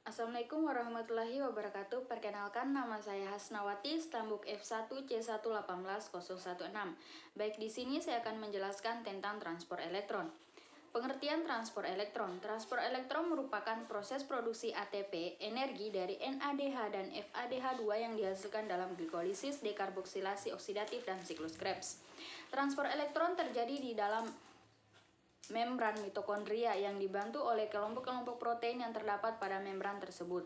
Assalamualaikum warahmatullahi wabarakatuh. Perkenalkan, nama saya Hasnawati, stambuk F1C1180116. Baik, di sini saya akan menjelaskan tentang transport elektron. Pengertian transport elektron. Transport elektron merupakan proses produksi ATP, energi dari NADH dan FADH2 yang dihasilkan dalam glikolisis, dekarboksilasi oksidatif, dan siklus Krebs. Transport elektron terjadi di dalam membran mitokondria yang dibantu oleh kelompok-kelompok protein yang terdapat pada membran tersebut.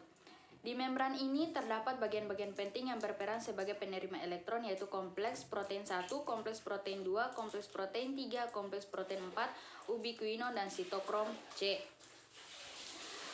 Di membran ini terdapat bagian-bagian penting yang berperan sebagai penerima elektron, yaitu kompleks protein 1, kompleks protein 2, kompleks protein 3, kompleks protein 4, ubiquinon, dan sitokrom C.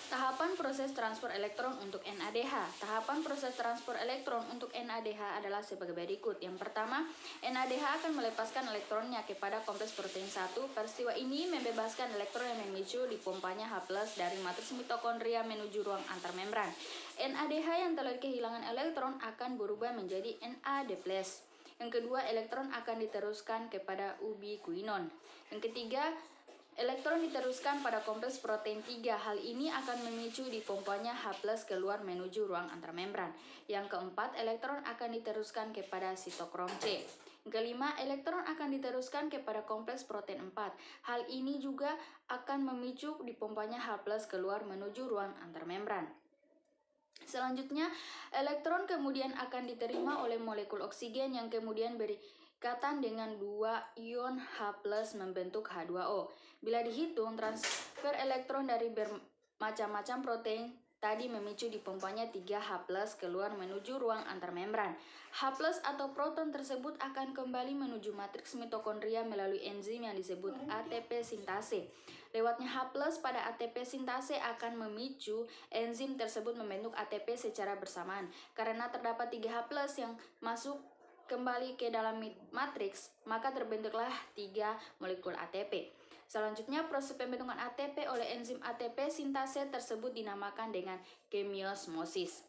Tahapan proses transfer elektron untuk NADH. Tahapan proses transfer elektron untuk NADH adalah sebagai berikut. Yang pertama, NADH akan melepaskan elektronnya kepada kompleks protein 1. Peristiwa ini membebaskan elektron yang memicu dipompanya H+ dari matriks mitokondria menuju ruang antarmembran. NADH yang telah kehilangan elektron akan berubah menjadi NAD+. Yang kedua, elektron akan diteruskan kepada ubiquinon. Yang ketiga, elektron diteruskan pada kompleks protein 3. Hal ini akan memicu dipompanya H+ keluar menuju ruang antarmembran. Yang keempat, elektron akan diteruskan kepada sitokrom C. Yang kelima, elektron akan diteruskan kepada kompleks protein 4. Hal ini juga akan memicu dipompanya H+ keluar menuju ruang antarmembran. Selanjutnya, elektron kemudian akan diterima oleh molekul oksigen yang kemudian berikatan dengan dua ion H+ membentuk H2O. Bila dihitung, transfer elektron dari bermacam-macam protein tadi memicu dipompanya 3H+ keluar menuju ruang antarmembran. H+ atau proton tersebut akan kembali menuju matriks mitokondria melalui enzim yang disebut ATP sintase. Lewatnya H+ pada ATP sintase akan memicu enzim tersebut membentuk ATP secara bersamaan. Karena terdapat 3H+ yang masuk kembali ke dalam matriks, maka terbentuklah 3 molekul ATP. Selanjutnya, proses pembentukan ATP oleh enzim ATP sintase tersebut dinamakan dengan kemiosmosis.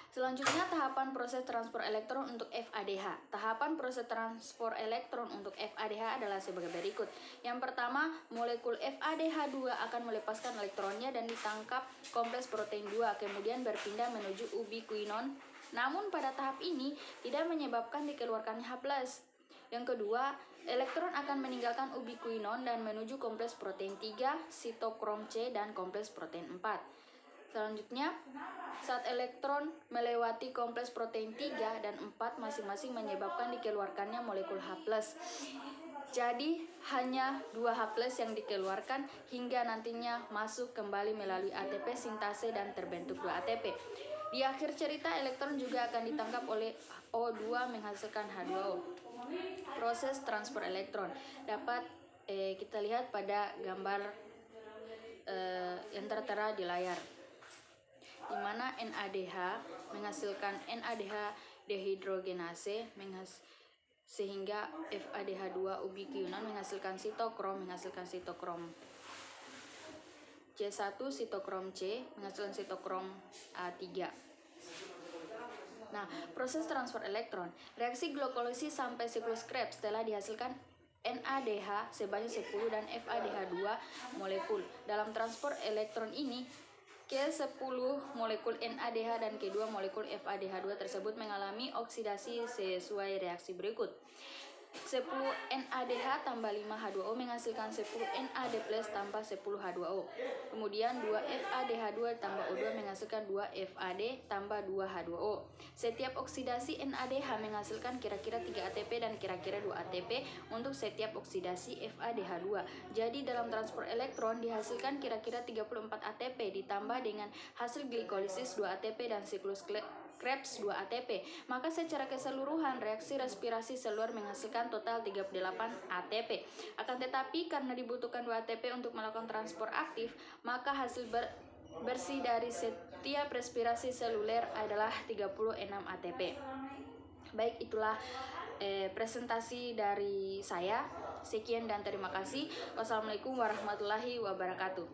Selanjutnya, tahapan proses transport elektron untuk FADH. Tahapan proses transport elektron untuk FADH adalah sebagai berikut. Yang pertama, molekul FADH2 akan melepaskan elektronnya dan ditangkap kompleks protein 2, kemudian berpindah menuju ubiquinon. Namun pada tahap ini tidak menyebabkan dikeluarkannya H+. Yang kedua, elektron akan meninggalkan ubiquinon dan menuju kompleks protein 3, sitokrom C, dan kompleks protein 4. Selanjutnya, saat elektron melewati kompleks protein 3 dan 4 masing-masing menyebabkan dikeluarkannya molekul H+. Jadi, hanya 2 H+ yang dikeluarkan hingga nantinya masuk kembali melalui ATP sintase dan terbentuk 2 ATP. Di akhir cerita, elektron juga akan ditangkap oleh O2 menghasilkan H2O. Proses transfer elektron dapat kita lihat pada gambar yang tertera di layar, di mana NADH menghasilkan NADH dehidrogenase sehingga FADH2 ubiquinon menghasilkan sitokrom C1, sitokrom C menghasilkan sitokrom A3. Nah, proses transfer elektron. Reaksi glikolisis sampai siklus Krebs telah dihasilkan NADH sebanyak 10 dan FADH2 molekul. Dalam transport elektron ini, ke-10 molekul NADH dan ke-2 molekul FADH2 tersebut mengalami oksidasi sesuai reaksi berikut. 10 NADH tambah 5 H2O menghasilkan 10 NAD+ tambah 10 H2O. Kemudian 2 FADH2 tambah O2 menghasilkan 2 FAD tambah 2 H2O. Setiap oksidasi NADH menghasilkan kira-kira 3 ATP dan kira-kira 2 ATP untuk setiap oksidasi FADH2. Jadi dalam transport elektron dihasilkan kira-kira 34 ATP ditambah dengan hasil glikolisis 2 ATP dan siklus Krebs 2 ATP. Maka secara keseluruhan reaksi respirasi seluler menghasilkan total 38 ATP. Akan tetapi karena dibutuhkan 2 ATP untuk melakukan transport aktif, maka hasil bersih dari setiap respirasi seluler adalah 36 ATP. Baik, itulah presentasi dari saya. Sekian dan terima kasih. Wassalamualaikum warahmatullahi wabarakatuh.